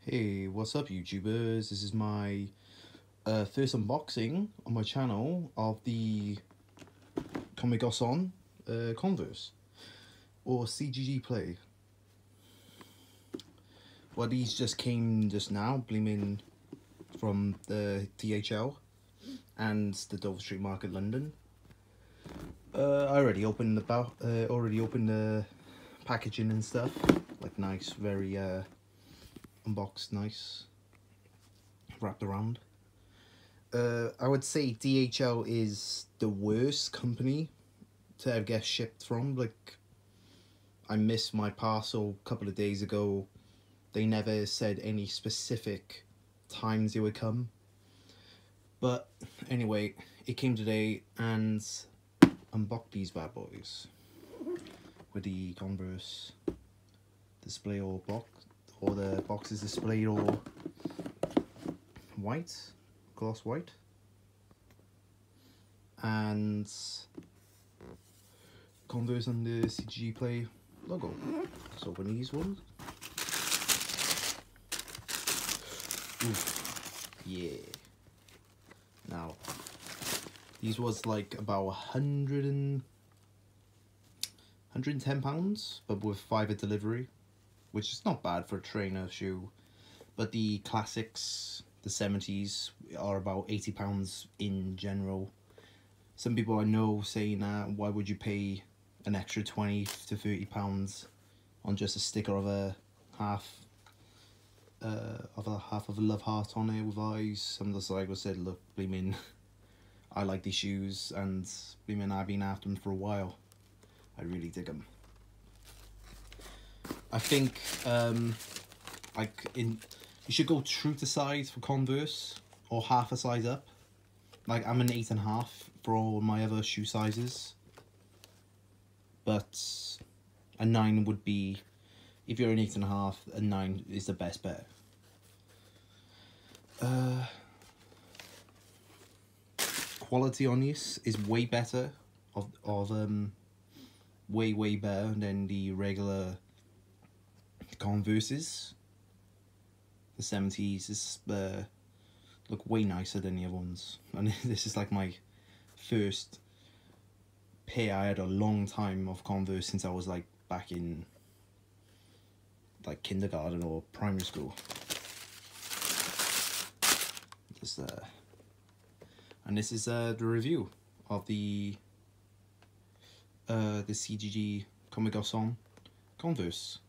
Hey, what's up YouTubers? This is my first unboxing on my channel of the Converse Converse or CDG Play. Well, these just came just now, blooming from the DHL and the Dover Street Market, London. I already opened the packaging and stuff. Like nice, very unboxed, nice, wrapped around. I would say DHL is the worst company to ever get shipped from. Like, I missed my parcel a couple of days ago. They never said any specific times it would come. But anyway, it came today, and unboxed these bad boys with the Converse display or box, or the box is displayed all white, gloss white, and Converse and the CDG Play logo. Let's open these ones. Oof. Yeah. Now, these was like about 110 pounds, but with 5 delivery, which is not bad for a trainer shoe. But the classics, the 70s, are about 80 pounds in general. Some people I know saying that, why would you pay an extra 20 to 30 pounds on just a sticker of a half of a love heart on it with eyes? Some of the like said, look, bleeming, I like these shoes, and bleeming, I've been after them for a while. I really dig them. I think you should go true to size for Converse, or half a size up. Like, I'm an 8.5 for all my other shoe sizes, but a 9 would be, if you're an 8.5, a 9 is the best bet. Quality on this is way better, way better than the regular Converses. The 70s is look way nicer than the other ones, and this is like my first pair I had a long time of Converse since I was like back in like kindergarten or primary school. And this is the review of the CDG Converse.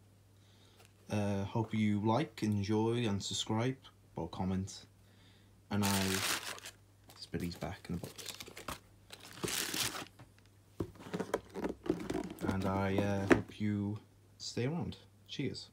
Hope you like, enjoy, and subscribe, or comment. And I spit these back in the box. And I hope you stay around. Cheers.